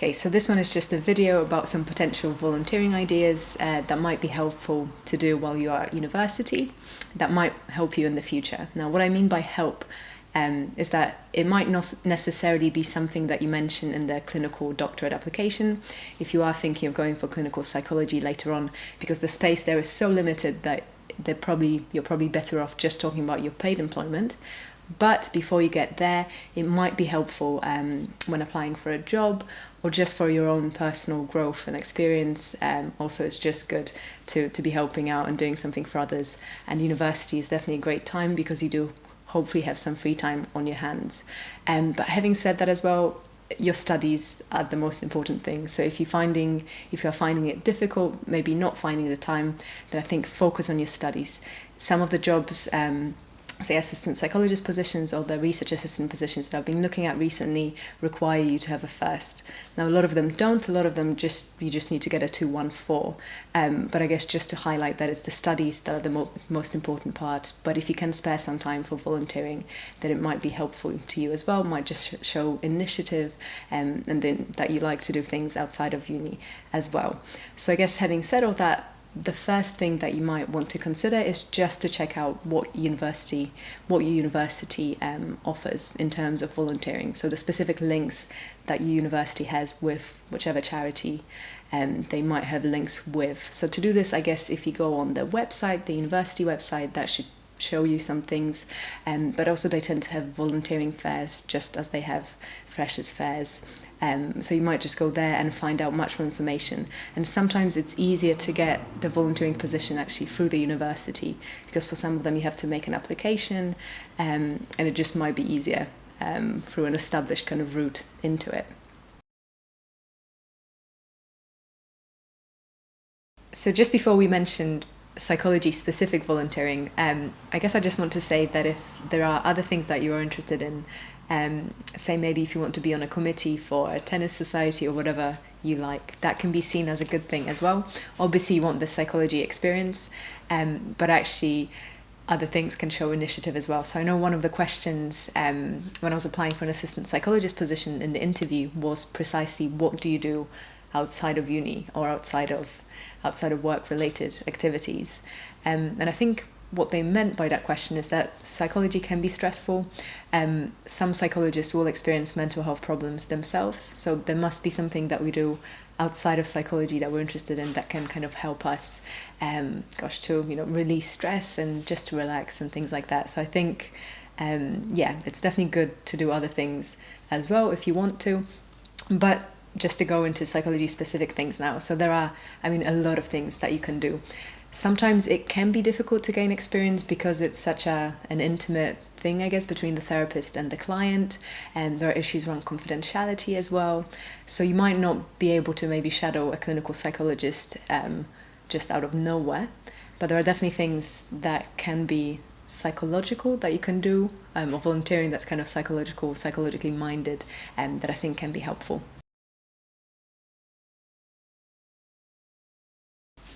Okay, so this one is just a video about some potential volunteering ideas that might be helpful to do while you are at university, that might help you in the future. Now, what I mean by help is that it might not necessarily be something that you mention in the clinical doctorate application if you are thinking of going for clinical psychology later on, because the space there is so limited that you're probably better off just talking about your paid employment. But before you get there, it might be helpful when applying for a job or just for your own personal growth and experience. Also, it's just good to be helping out and doing something for others. And university is definitely a great time because you do hopefully have some free time on your hands. But having said that as well, your studies are the most important thing. So if you're finding it difficult, maybe not finding the time, then I think focus on your studies. Some of the jobs, say assistant psychologist positions or the research assistant positions that I've been looking at recently, require you to have a first. Now, a lot of them don't. A lot of them you just need to get a 214. But I guess just to highlight that it's the studies that are the most important part. But if you can spare some time for volunteering, then it might be helpful to you as well. It might just show initiative and then that you like to do things outside of uni as well. So I guess having said all that, the first thing that you might want to consider is just to check out what your university offers in terms of volunteering. So the specific links that your university has with whichever charity they might have links with. So to do this, I guess if you go on the website, the university website, that should show you some things. But also they tend to have volunteering fairs just as they have freshers fairs. So you might just go there and find out much more information. And sometimes it's easier to get the volunteering position actually through the university, because for some of them you have to make an application, and it just might be easier through an established kind of route into it. So just before we mentioned psychology-specific volunteering, I guess I just want to say that if there are other things that you are interested in, say maybe if you want to be on a committee for a tennis society or whatever you like, that can be seen as a good thing as well. Obviously you want the psychology experience, but actually other things can show initiative as well. So I know one of the questions when I was applying for an assistant psychologist position in the interview was precisely, what do you do outside of uni or outside of work-related activities? And I think what they meant by that question is that psychology can be stressful. Some psychologists will experience mental health problems themselves, so there must be something that we do outside of psychology that we're interested in that can kind of help us to release stress and just to relax and things like that. So I think it's definitely good to do other things as well if you want to. But just to go into psychology specific things now, so there are a lot of things that you can do. Sometimes it can be difficult to gain experience because it's such an intimate thing, I guess, between the therapist and the client, and there are issues around confidentiality as well. So you might not be able to maybe shadow a clinical psychologist just out of nowhere, but there are definitely things that can be psychological that you can do, or volunteering that's kind of psychologically minded, that I think can be helpful.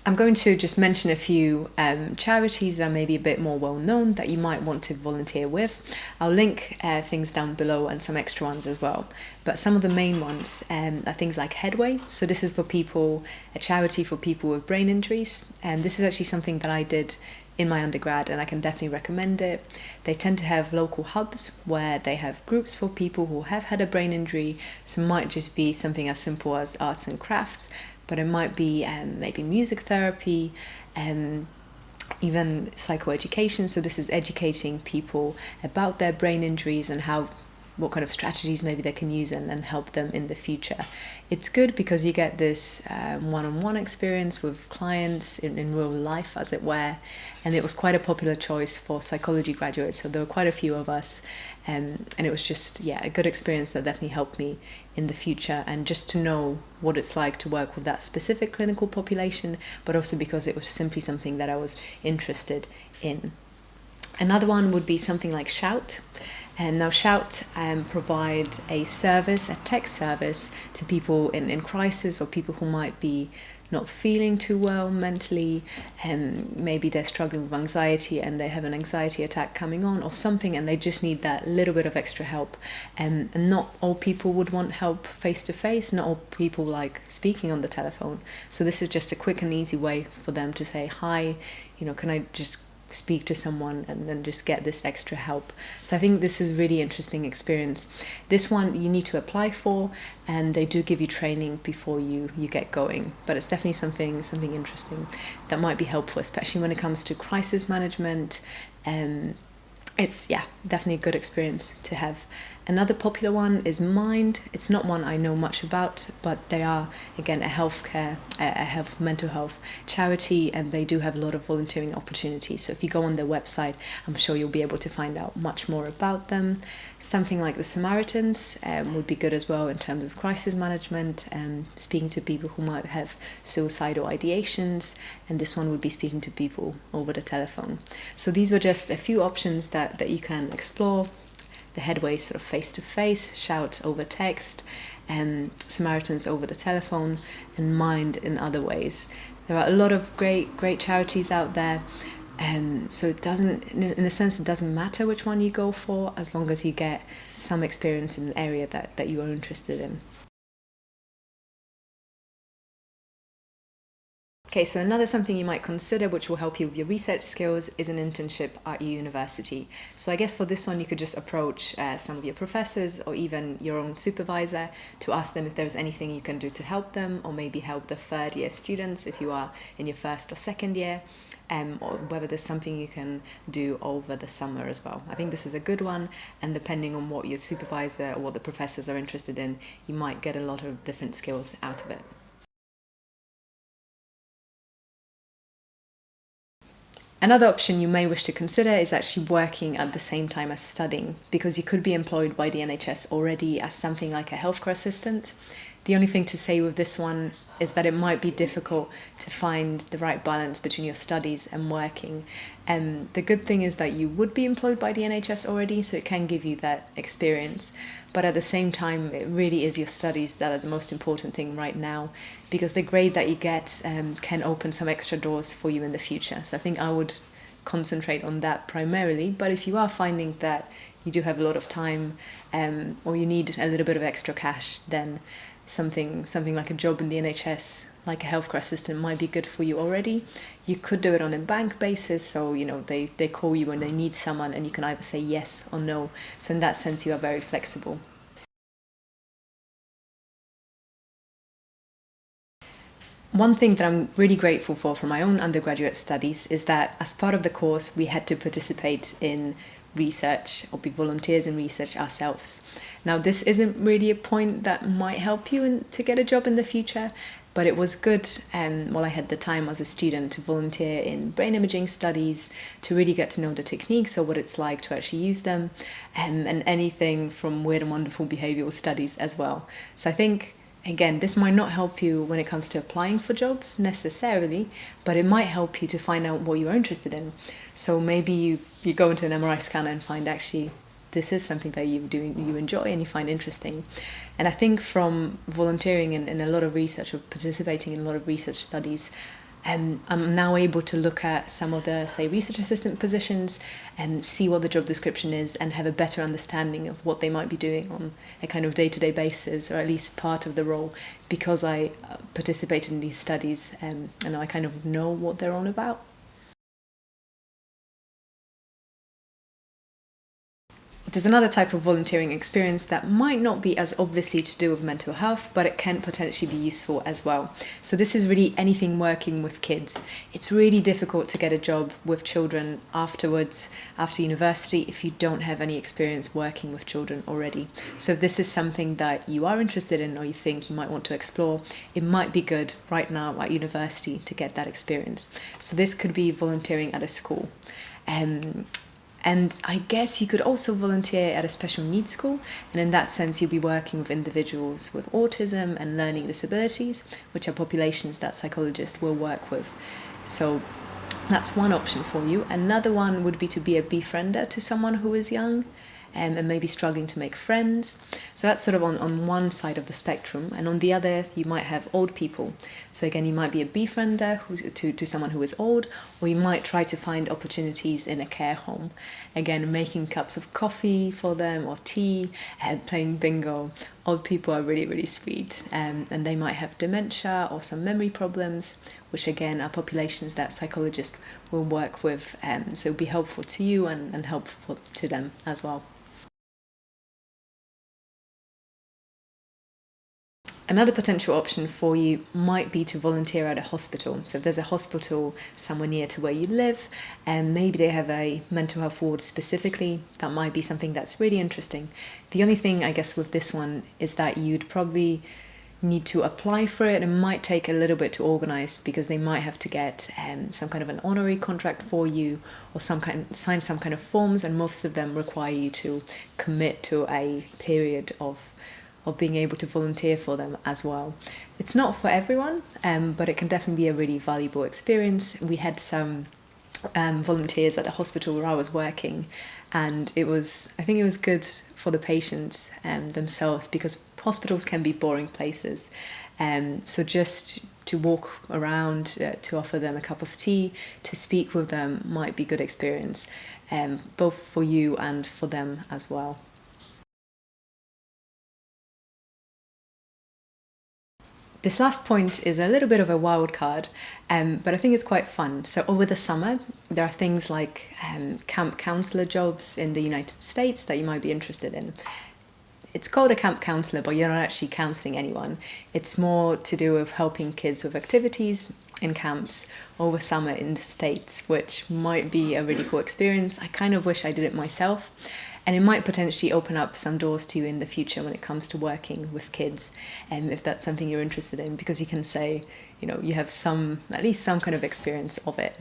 I'm going to just mention a few charities that are maybe a bit more well known that you might want to volunteer with. I'll link things down below and some extra ones as well. But some of the main ones are things like Headway. So this is a charity for people with brain injuries. And this is actually something that I did in my undergrad, and I can definitely recommend it. They tend to have local hubs where they have groups for people who have had a brain injury. So it might just be something as simple as arts and crafts, but it might be maybe music therapy, even psychoeducation. So this is educating people about their brain injuries and what kind of strategies maybe they can use and help them in the future. It's good because you get this one-on-one experience with clients in real life, as it were, and it was quite a popular choice for psychology graduates, so there were quite a few of us, and it was just a good experience that definitely helped me in the future, and just to know what it's like to work with that specific clinical population, but also because it was simply something that I was interested in. Another one would be something like Shout. And now Shout provide a tech service to people in crisis, or people who might be not feeling too well mentally, and maybe they're struggling with anxiety and they have an anxiety attack coming on or something, and they just need that little bit of extra help. And not all people would want help face to face, not all people like speaking on the telephone. So this is just a quick and easy way for them to say, hi, can I just speak to someone and then just get this extra help. So I think this is a really interesting experience. This one you need to apply for, and they do give you training before you get going, but it's definitely something interesting that might be helpful, especially when it comes to crisis management. It's definitely a good experience to have. Another popular one is Mind. It's not one I know much about, but they are, again, a mental health charity, and they do have a lot of volunteering opportunities. So if you go on their website, I'm sure you'll be able to find out much more about them. Something like the Samaritans would be good as well in terms of crisis management, speaking to people who might have suicidal ideations, and this one would be speaking to people over the telephone. So these were just a few options that you can explore. The Headway sort of face-to-face, Shout over text, Samaritans over the telephone, and Mind in other ways. There are a lot of great charities out there, so it doesn't, in a sense, it doesn't matter which one you go for, as long as you get some experience in an area that you are interested in. Okay, so another something you might consider which will help you with your research skills is an internship at your university. So I guess for this one you could just approach some of your professors or even your own supervisor to ask them if there's anything you can do to help them, or maybe help the third year students if you are in your first or second year, or whether there's something you can do over the summer as well. I think this is a good one, and depending on what your supervisor or what the professors are interested in, you might get a lot of different skills out of it. Another option you may wish to consider is actually working at the same time as studying, because you could be employed by the NHS already as something like a healthcare assistant. The only thing to say with this one is that it might be difficult to find the right balance between your studies and working. The good thing is that you would be employed by the NHS already, so it can give you that experience. But at the same time, it really is your studies that are the most important thing right now, because the grade that you get can open some extra doors for you in the future. So I think I would concentrate on that primarily. But if you are finding that you do have a lot of time, or you need a little bit of extra cash, then something like a job in the NHS, like a healthcare assistant, might be good for you already. You could do it on a bank basis, so they call you when they need someone, and you can either say yes or no. So in that sense, you are very flexible. One thing that I'm really grateful for my own undergraduate studies is that as part of the course, we had to participate in research or be volunteers in research ourselves. Now, this isn't really a point that might help you to get a job in the future, but it was good while I had the time as a student to volunteer in brain imaging studies, to really get to know the techniques or what it's like to actually use them, and anything from weird and wonderful behavioral studies as well. So I think, again, this might not help you when it comes to applying for jobs necessarily, but it might help you to find out what you are interested in. So maybe you go into an MRI scanner and find actually this is something that you enjoy and you find interesting. And I think from volunteering in a lot of research or participating in a lot of research studies, I'm now able to look at some of the, say, research assistant positions and see what the job description is and have a better understanding of what they might be doing on a kind of day-to-day basis, or at least part of the role, because I participated in these studies and I kind of know what they're on about. There's another type of volunteering experience that might not be as obviously to do with mental health, but it can potentially be useful as well. So this is really anything working with kids. It's really difficult to get a job with children afterwards, after university, if you don't have any experience working with children already. So if this is something that you are interested in or you think you might want to explore, it might be good right now at university to get that experience. So this could be volunteering at a school. And I guess you could also volunteer at a special needs school, and in that sense you'll be working with individuals with autism and learning disabilities, which are populations that psychologists will work with. So that's one option for you. Another one would be to be a befriender to someone who is young. and maybe struggling to make friends. So that's sort of on one side of the spectrum. And on the other, you might have old people. So again, you might be a befriender to someone who is old, or you might try to find opportunities in a care home. Again, making cups of coffee for them or tea, playing bingo. Old people are really, really sweet, and they might have dementia or some memory problems, which again are populations that psychologists will work with, so it'll be helpful to you and helpful to them as well. Another potential option for you might be to volunteer at a hospital. So if there's a hospital somewhere near to where you live, and maybe they have a mental health ward specifically, that might be something that's really interesting. The only thing I guess with this one is that you'd probably need to apply for it. It might take a little bit to organize because they might have to get some kind of an honorary contract for you or sign some kind of forms, and most of them require you to commit to a period of being able to volunteer for them as well. It's not for everyone, but it can definitely be a really valuable experience. We had some volunteers at the hospital where I was working, and I think it was good for the patients themselves, because hospitals can be boring places. So just to walk around, to offer them a cup of tea, to speak with them might be a good experience, both for you and for them as well. This last point is a little bit of a wild card, but I think it's quite fun. So over the summer, there are things like camp counselor jobs in the United States that you might be interested in. It's called a camp counselor, but you're not actually counseling anyone. It's more to do with helping kids with activities in camps over summer in the States, which might be a really cool experience. I kind of wish I did it myself. And it might potentially open up some doors to you in the future when it comes to working with kids, if that's something you're interested in, because you can say, you have at least some kind of experience of it.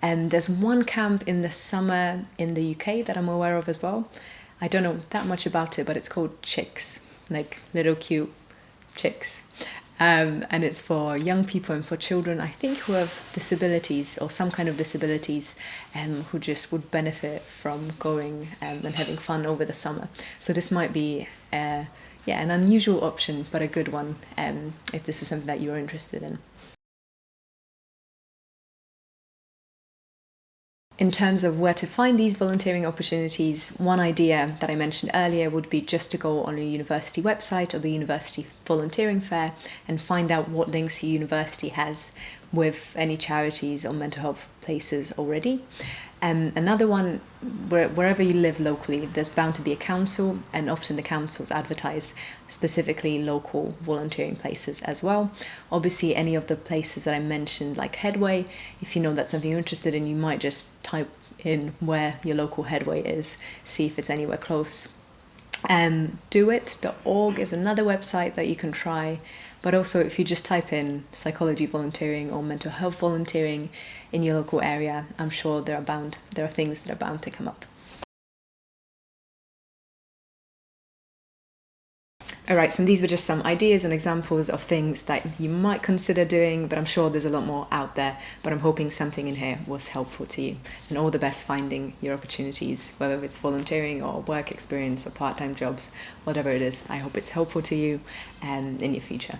There's one camp in the summer in the UK that I'm aware of as well. I don't know that much about it, but it's called Chicks, like little cute chicks. And it's for young people and for children, I think, who have disabilities or some kind of disabilities, who just would benefit from going and having fun over the summer. So this might be an unusual option, but a good one, if this is something that you're interested in. In terms of where to find these volunteering opportunities, one idea that I mentioned earlier would be just to go on a university website or the university volunteering fair and find out what links your university has with any charities or mental health places already. Another one, wherever you live locally, there's bound to be a council, and often the councils advertise specifically local volunteering places as well. Obviously, any of the places that I mentioned, like Headway, if you know that's something you're interested in, you might just type in where your local Headway is, see if it's anywhere close. DoIt.org is another website that you can try. But also, if you just type in psychology volunteering or mental health volunteering in your local area, I'm sure there are things that are bound to come up. All right, so these were just some ideas and examples of things that you might consider doing, but I'm sure there's a lot more out there. But I'm hoping something in here was helpful to you. And all the best finding your opportunities, whether it's volunteering or work experience or part-time jobs, whatever it is. I hope it's helpful to you in your future.